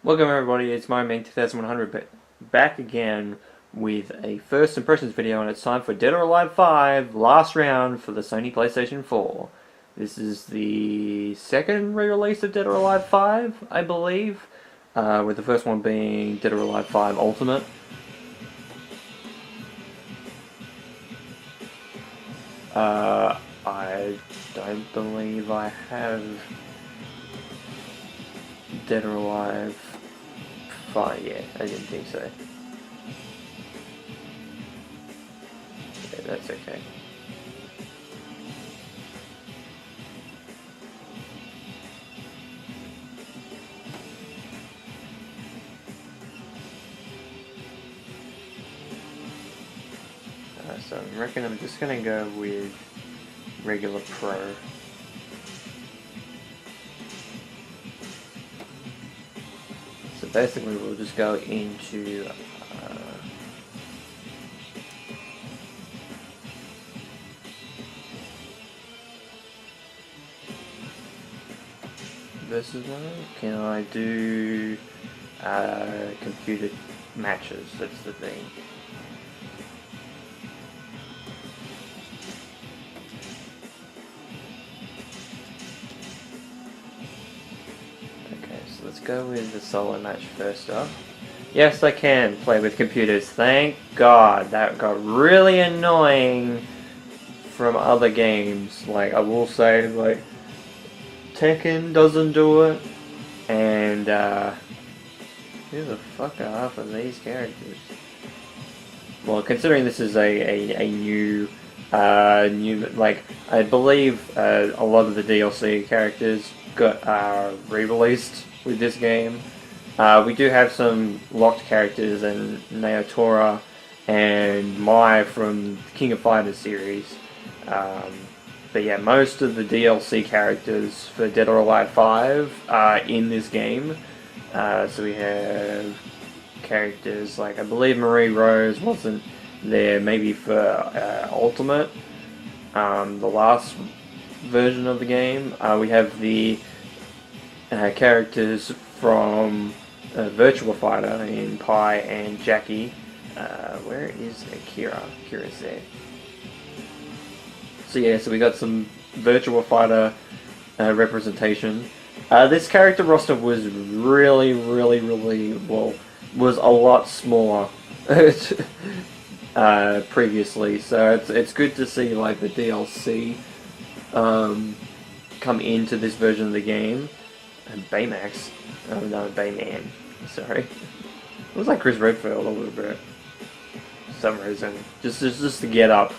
Welcome everybody, it's MyMing2100 back again with a first impressions video, and it's time for Dead or Alive 5, last round for the Sony PlayStation 4. This is the second re-release of Dead or Alive 5, I believe, with the first one being Dead or Alive 5 Ultimate. I don't believe I have Dead or Alive 5, yeah, I didn't think so. Yeah, that's okay. So I reckon I'm just gonna go with regular pro. So basically we'll just go into versus mode. Can I do computer matches? That's the thing. Let's go with the solo match first up. Yes, I can play with computers. Thank God. That got really annoying from other games. Like, I will say, like, Tekken doesn't do it. And, who the fuck are half of these characters? Well, considering this is a new, like, I believe a lot of the DLC characters got re-released with this game. We do have some locked characters in Naotora and Mai from the King of Fighters series. But yeah, most of the DLC characters for Dead or Alive 5 are in this game. So we have characters like, I believe Marie Rose wasn't there maybe for Ultimate, the last version of the game. We have the characters from Virtua Fighter in Pi and Jackie. Where is Akira? Akira's there. So yeah, so we got some Virtua Fighter representation. This character roster was really, well, was a lot smaller previously. So it's good to see like the DLC come into this version of the game. Baymax. Oh no, Bayman. Sorry. It was like Chris Redfield a little bit. For some reason. Just to get up.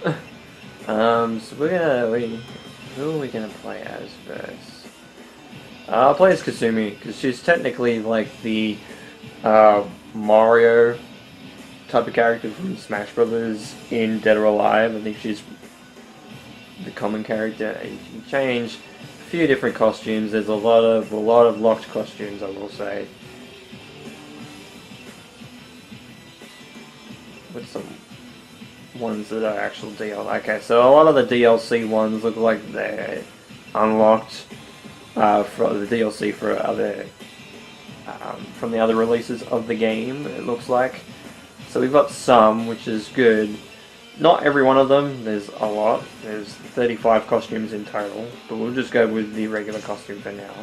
So who are we gonna play as first? I'll play as Kasumi, because she's technically like the Mario type of character from Smash Brothers in Dead or Alive. I think she's the common character. You can change few different costumes. There's a lot of locked costumes, I will say. With some ones that are actual DLC. Okay, so a lot of the DLC ones look like they're unlocked for the DLC for other from the other releases of the game. It looks like. So we've got some, which is good. Not every one of them, there's a lot. There's 35 costumes in total, but we'll just go with the regular costume for now.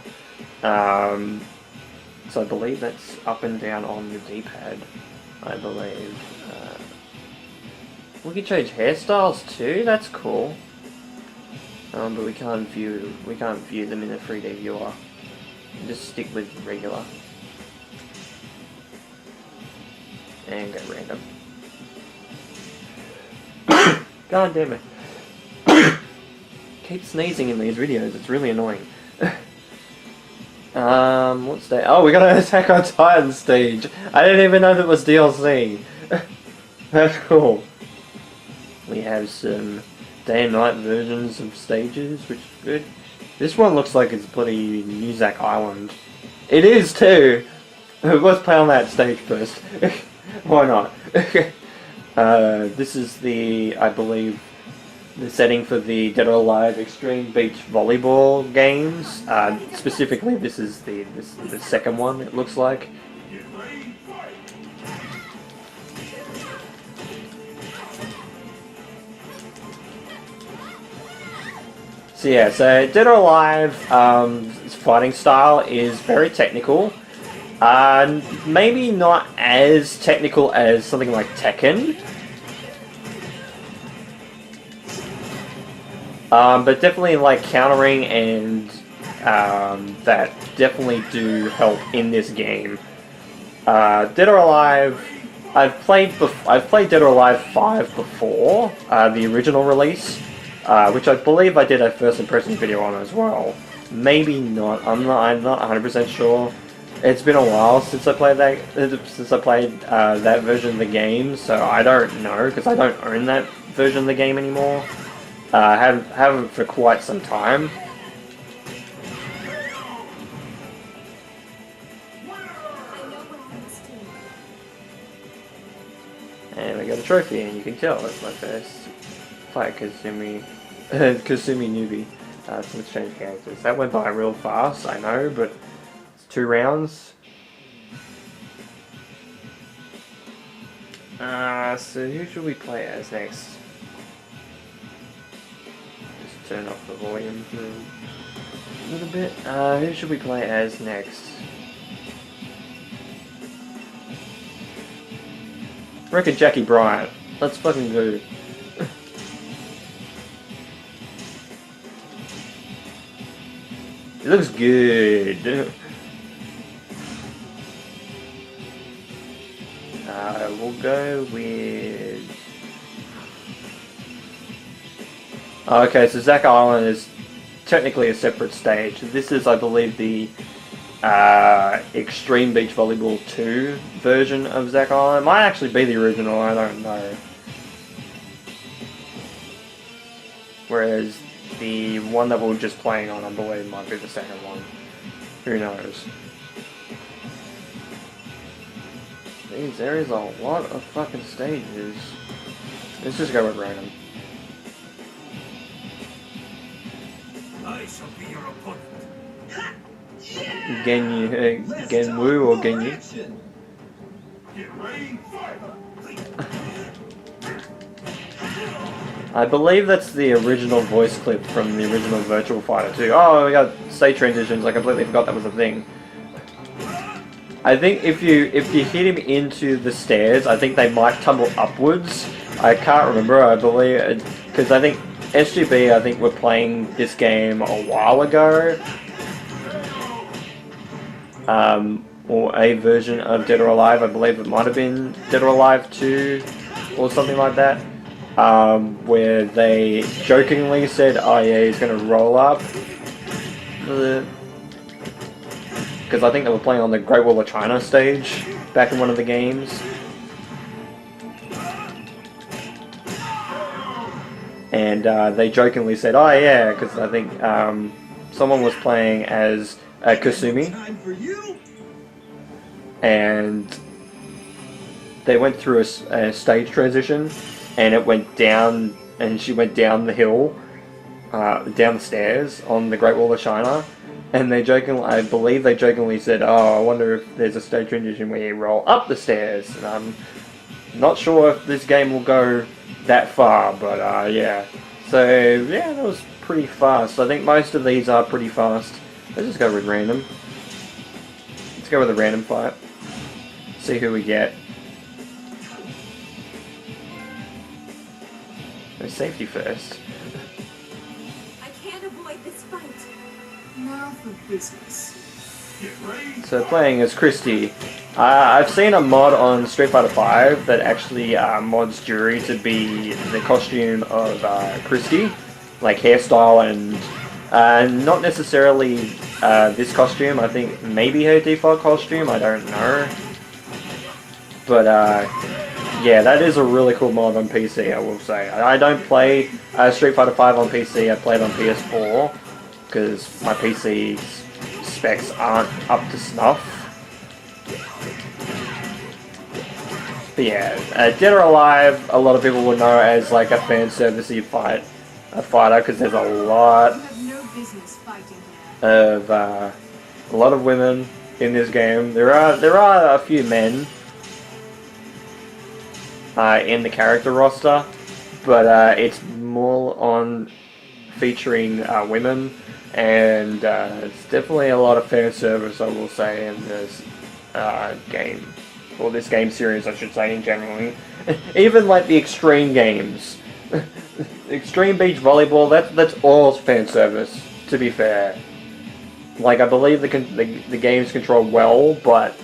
So I believe that's up and down on the D-pad, I believe. We can change hairstyles too, that's cool. But we can't view them in a 3D viewer. Just stick with regular. And go random. God damn it. Keep sneezing in these videos, it's really annoying. What's that? Oh, we got an Attack on Titan stage. I didn't even know that was DLC. That's cool. We have some day and night versions of stages, which is good. This one looks like it's bloody Muzak Island. It is too! Let's play on that stage first. Why not? This is the, I believe, the setting for the Dead or Alive Extreme Beach Volleyball games. Specifically, this is the second one, it looks like. So yeah, so Dead or Alive fighting style is very technical. Maybe not as technical as something like Tekken. But definitely like countering and that definitely do help in this game. Dead or Alive, I've played Dead or Alive 5 before, the original release, which I believe I did a first impression video on as well. Maybe not. I'm not 100% sure. It's been a while since I played that version of the game, so I don't know because I don't own that version of the game anymore. Haven't for quite some time. And we got a trophy, and you can tell it's my first fight Kasumi newbie. Some exchange characters. That went by real fast, I know, but it's 2 rounds. So who should we play as next? Just turn off the volume for a little bit. Who should we play as next? I reckon Jackie Bryant. Let's fucking go. It looks good. We'll go with... Okay, so Zack Island is technically a separate stage. This is, I believe, the Extreme Beach Volleyball 2 version of Zack Island. It might actually be the original, I don't know. Whereas the one that we were just playing on, I believe, might be the second one. Who knows? There is a lot of fucking stages. Let's just go with random. I shall be your opponent. Genwu or Genyu? I believe that's the original voice clip from the original Virtual Fighter 2. Oh, we got state transitions. I completely forgot that was a thing. I think if you hit him into the stairs, I think they might tumble upwards. I can't remember. I believe because I think SGB, I think were playing this game a while ago, or a version of Dead or Alive. I believe it might have been Dead or Alive 2 or something like that, where they jokingly said, "Oh yeah, he's gonna roll up." Because I think they were playing on the Great Wall of China stage back in one of the games. And they jokingly said, "Oh yeah," because I think someone was playing as Kasumi. And they went through a stage transition, and it went down, and she went down the hill, down the stairs on the Great Wall of China. And they jokingly, I believe they jokingly said, "Oh, I wonder if there's a stage transition where you roll up the stairs." And I'm not sure if this game will go that far, but yeah. So yeah, that was pretty fast. I think most of these are pretty fast. Let's just go with random. Let's go with a random fight. See who we get. No, safety first. I can't avoid this fight. Now for business. So playing as Christy. I've seen a mod on Street Fighter V that actually mods Jury to be the costume of Christy, like hairstyle and not necessarily this costume. I think maybe her default costume. I don't know. But yeah, that is a really cool mod on PC, I will say. I don't play Street Fighter V on PC. I play it on PS4 because my PC specs aren't up to snuff. But yeah, Dead or Alive, a lot of people will know as like a fan servicey fight a fighter because there's a lot You have no business fighting here. of a lot of women in this game. There are a few men in the character roster, but it's more on featuring women, and it's definitely a lot of fan service, I will say, in this game, or this game series, I should say, in general. Even like the extreme games, Extreme Beach Volleyball, that's all fan service, to be fair. Like, I believe the game's controlled well, but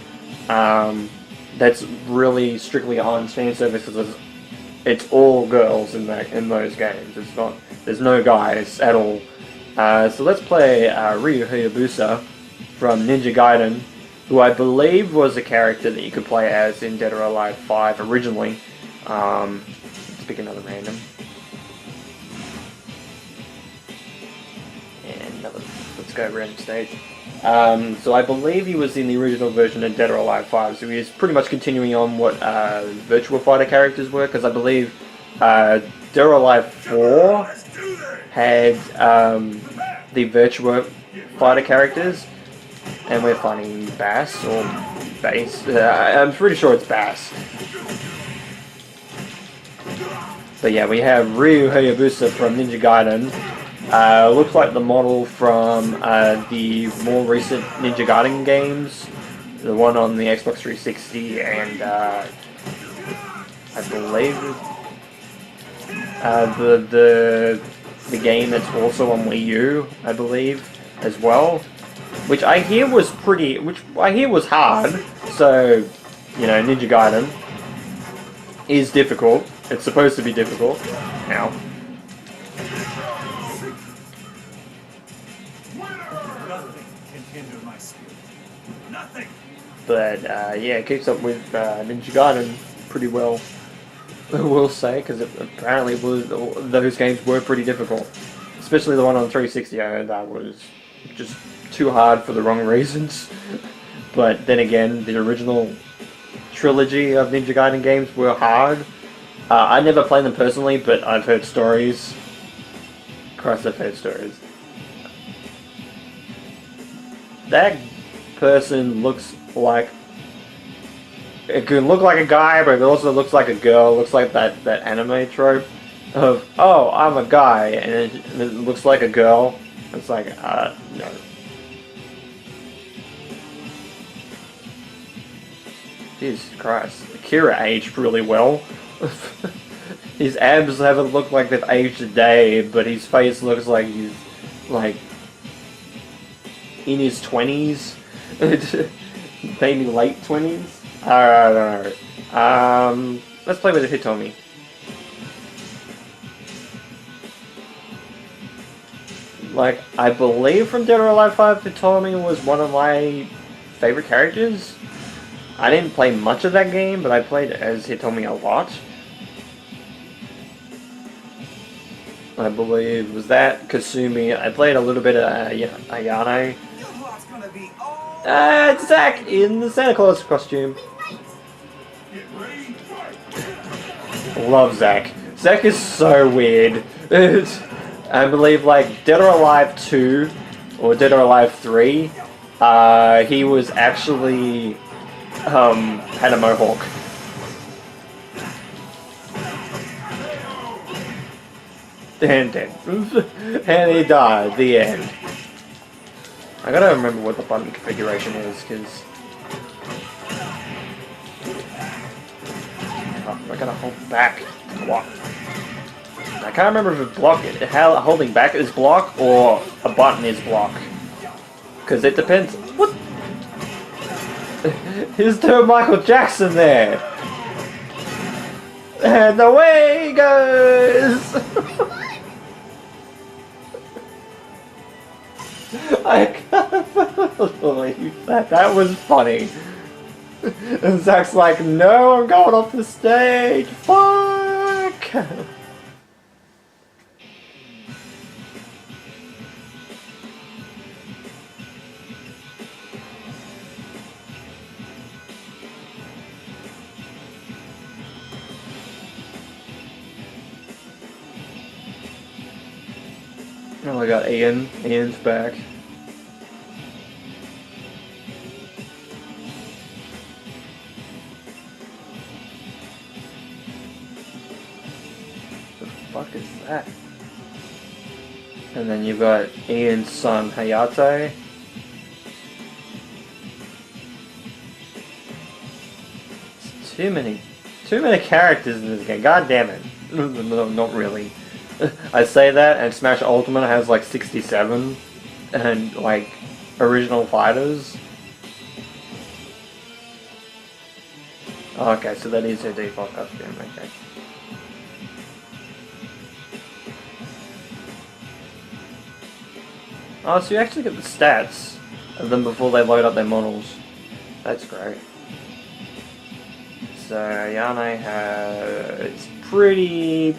that's really strictly on fan service because it's all girls in those games. It's not, there's no guys at all. So let's play Ryu Hayabusa from Ninja Gaiden, who I believe was a character that you could play as in Dead or Alive 5 originally. Let's pick another random. And let's go random stage. So I believe he was in the original version of Dead or Alive 5, so he's pretty much continuing on what Virtua Fighter characters were, because I believe Dead or Alive 4 had the Virtua Fighter characters, and we're fighting Bass, or Bass, I'm pretty sure it's Bass. But yeah, we have Ryu Hayabusa from Ninja Gaiden. Looks like the model from the more recent Ninja Gaiden games, the one on the Xbox 360, and I believe the game that's also on Wii U, I believe, as well, which I hear was hard. So, you know, Ninja Gaiden is difficult. It's supposed to be difficult. Now. But yeah, it keeps up with Ninja Gaiden pretty well, I will say, because apparently those games were pretty difficult. Especially the one on 360, I heard that was just too hard for the wrong reasons. But then again, the original trilogy of Ninja Gaiden games were hard. I never played them personally, but I've heard stories. Christ, I've heard stories. That person looks like, it can look like a guy, but it also looks like a girl. Looks like that anime trope of, oh, I'm a guy, and it looks like a girl. It's like, no. Jesus Christ, Akira aged really well. His abs haven't looked like they've aged a day, but his face looks like he's like in his 20s, maybe late 20s. I don't know. Let's play with the Hitomi. Like, I believe from Dead or Alive 5, Hitomi was one of my favorite characters. I didn't play much of that game, but I played as Hitomi a lot. I believe, was that Kasumi? I played a little bit of Ayane. It's Zack in the Santa Claus costume. Love Zack. Zack is so weird. I believe, like, Dead or Alive 2 or Dead or Alive 3, he was actually had a mohawk. And he died. The end. I gotta remember what the button configuration is, because I gotta hold back to block. I can't remember if how holding back is block or a button is block, because it depends. What? Here's to Michael Jackson there, and away he goes. I can't believe that. That was funny. And Zack's like, no, I'm going off the stage. Fuck. Oh, we got Ian. Ian's back. The fuck is that? And then you've got Ian's son Hayate. It's too many characters in this game. God damn it. No, not really. I say that, and Smash Ultimate has like 67 and like original fighters. Okay, so that is her default costume. Okay. Oh, so you actually get the stats of them before they load up their models. That's great. So Yane has pretty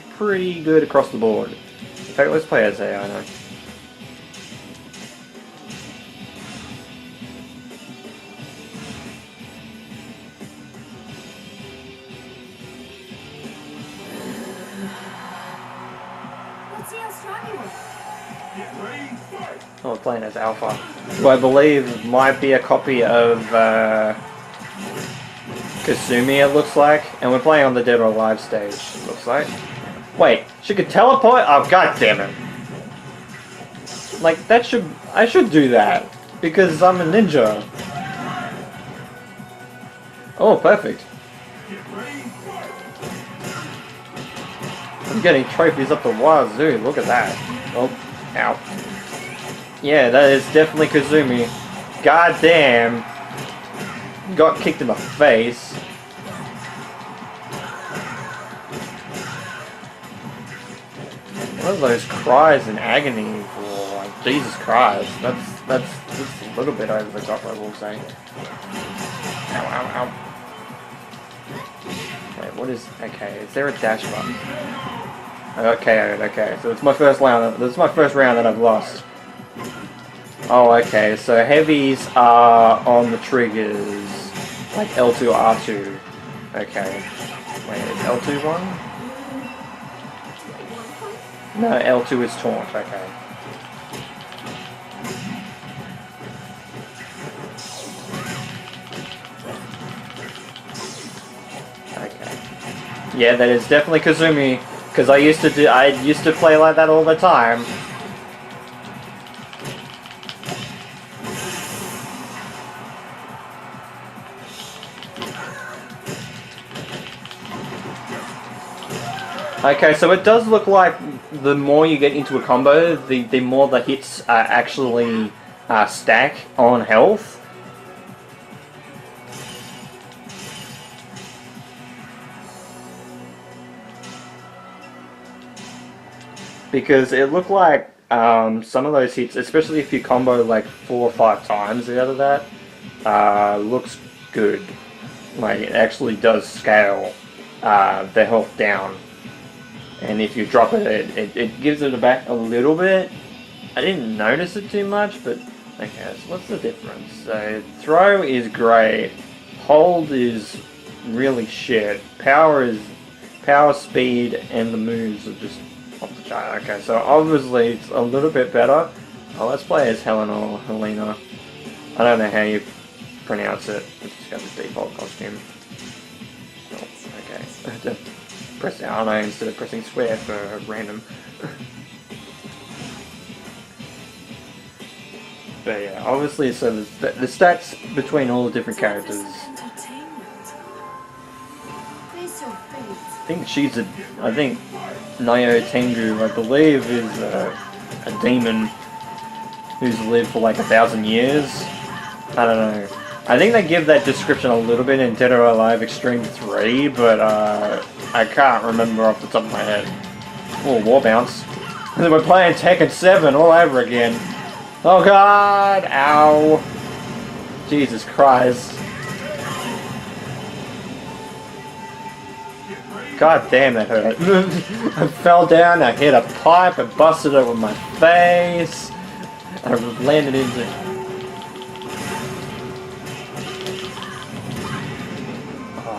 good across the board. In fact, let's play as Yane. Let's see how strong you are. Get ready, fight! Oh, we're playing as Alpha, who I believe might be a copy of Kasumi, it looks like, and we're playing on the Dead or Alive stage, it looks like. Wait, she could teleport? Oh, god damn it. Like, I should do that, because I'm a ninja. Oh, perfect. Get ready, fight! I'm getting trophies up the wazoo, look at that. Oh, ow. Yeah, that is definitely Kazumi. God damn. Got kicked in the face. What are those cries in agony for? Like, Jesus Christ. That's just a little bit over the top, I will say. Ow, ow, ow. Wait, what is... Okay, is there a dash button? Okay, so it's my first round. This is my first round that I've lost. Oh, okay, so heavies are on the triggers, like L2, R2. Okay. Wait, is L2 one? No, L2 is taunt, okay. Okay. Yeah, that is definitely Kazumi, because I used to play like that all the time. Okay, so it does look like the more you get into a combo, the more the hits actually stack on health. Because it looked like some of those hits, especially if you combo like 4 or 5 times out of that, looks good. Like, it actually does scale the health down. And if you drop it, it gives it back a little bit. I didn't notice it too much, but okay, so what's the difference? So throw is great, hold is really shit, power, speed, and the moves are just off the chart. Okay, so obviously it's a little bit better. Oh, let's play as Helen or Helena. I don't know how you pronounce it. Let's just got the default costume. Oh, okay. Press R9 instead of pressing square for random. But yeah, obviously, so the stats between all the different characters. I think Nayo Tengu, I believe, is a demon who's lived for like 1,000 years. I don't know. I think they give that description a little bit in Dead or Alive Extreme 3, but I can't remember off the top of my head. Oh, War Bounce. And then we're playing Tekken 7 all over again. Oh god! Ow! Jesus Christ. God damn, that hurt. I fell down, I hit a pipe, I busted it with my face, I landed into...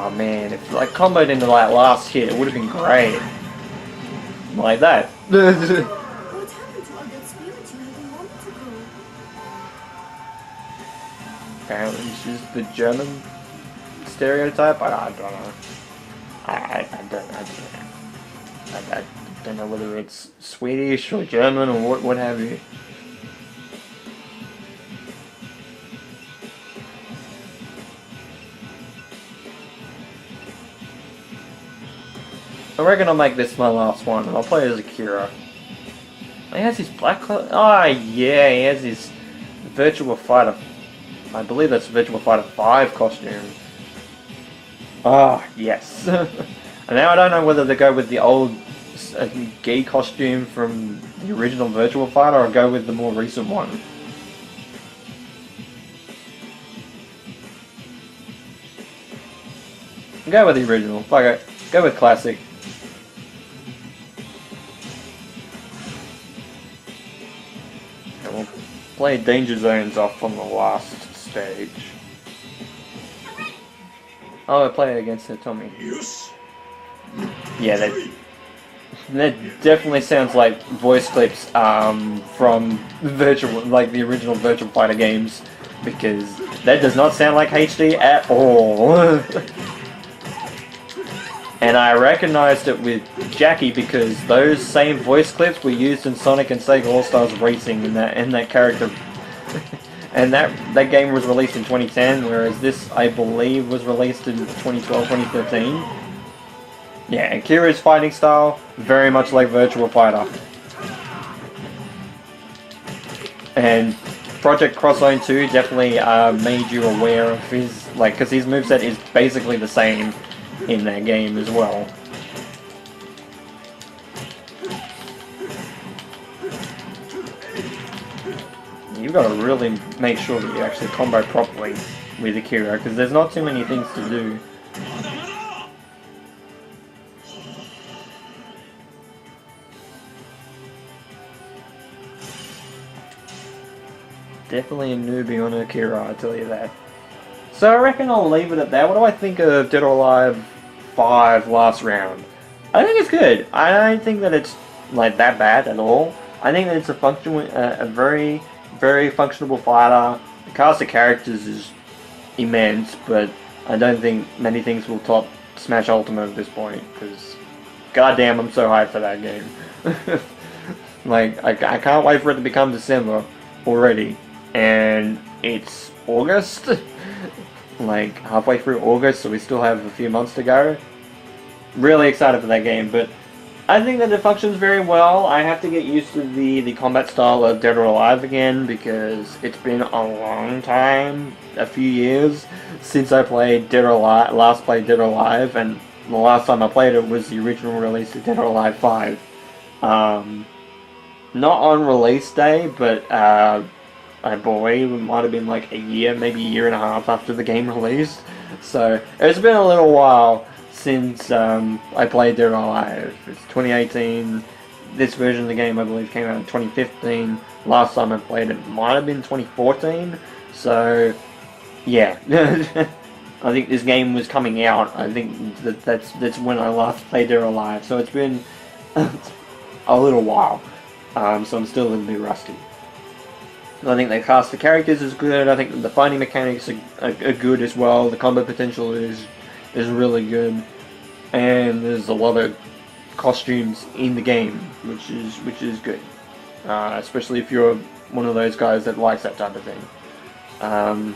Oh man, if like comboed into that last hit, it would have been great. Like that. What happened to our good speed? apparently it's just the German stereotype. I don't know. I don't know whether it's Swedish or German or what have you. I reckon I'll make this my last one, and I'll play as Akira. He has his black cloak. Oh yeah, he has his Virtua Fighter. I believe that's Virtua Fighter 5 costume. Ah, yes. And now I don't know whether to go with the old Gi costume from the original Virtua Fighter or go with the more recent one. Go with the original. Fuck it. Go with classic. And we'll play Danger Zones off on the last stage. Oh, I play against Tommy. Yes. Yeah, that definitely sounds like voice clips from like the original Virtua Fighter games, because that does not sound like HD at all. And I recognized it with Jackie because those same voice clips were used in Sonic and Sega All-Stars Racing in that character. And that game was released in 2010, whereas this, I believe, was released in 2012, 2013. Yeah, Akira's fighting style, very much like Virtua Fighter. And Project Cross Zone 2 definitely made you aware of his, like, because his moveset is basically the same in that game as well. You've got to really make sure that you actually combo properly with Akira, because there's not too many things to do. Definitely a newbie on Akira, I tell you that. So I reckon I'll leave it at that. What do I think of Dead or Alive 5 last round? I think it's good. I don't think that it's like that bad at all. I think that it's a very, very functionable fighter. The cast of characters is immense, but I don't think many things will top Smash Ultimate at this point, because goddamn, I'm so hyped for that game. Like, I can't wait for it to become December already, and it's August. Like halfway through August, so we still have a few months to go. Really excited for that game, but I think that it functions very well. I have to get used to the combat style of Dead or Alive again, because it's been a long time, a few years, since I played Dead or Alive, last played Dead or Alive, and the last time I played it was the original release of Dead or Alive 5. Not on release day, but I believe it might have been like a year, maybe a year and a half after the game released. So it's been a little while since I played Dead or Alive. It's 2018. This version of the game, I believe, came out in 2015. Last time I played it might have been 2014. So yeah, I think this game was coming out. I think that's when I last played Dead or Alive. So it's been a little while. So I'm still a little bit rusty. I think the cast of characters is good. I think the fighting mechanics are good as well. The combo potential is really good, and there's a lot of costumes in the game, which is good. Especially if you're one of those guys that likes that type of thing.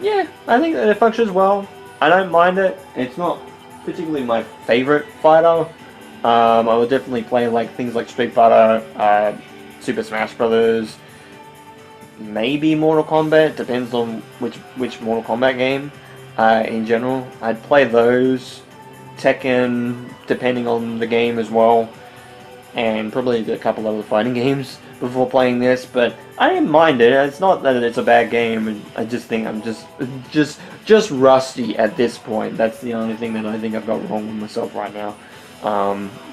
Yeah, I think that it functions well. I don't mind it. It's not particularly my favorite fighter. I would definitely play like things like Street Fighter, Super Smash Brothers. Maybe Mortal Kombat, depends on which Mortal Kombat game. In general, I'd play those. Tekken, depending on the game as well, and probably a couple other fighting games before playing this. But I didn't mind it. It's not that it's a bad game. I just think I'm just rusty at this point. That's the only thing that I think I've got wrong with myself right now.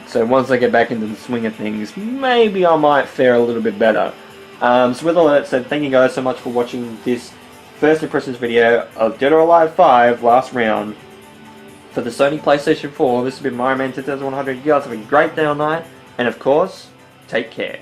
So once I get back into the swing of things, maybe I might fare a little bit better. So with all that said, thank you guys so much for watching this first impressions video of Dead or Alive 5 last round for the Sony PlayStation 4. This has been Mario Man 2100. You guys have a great day or night, and of course, take care.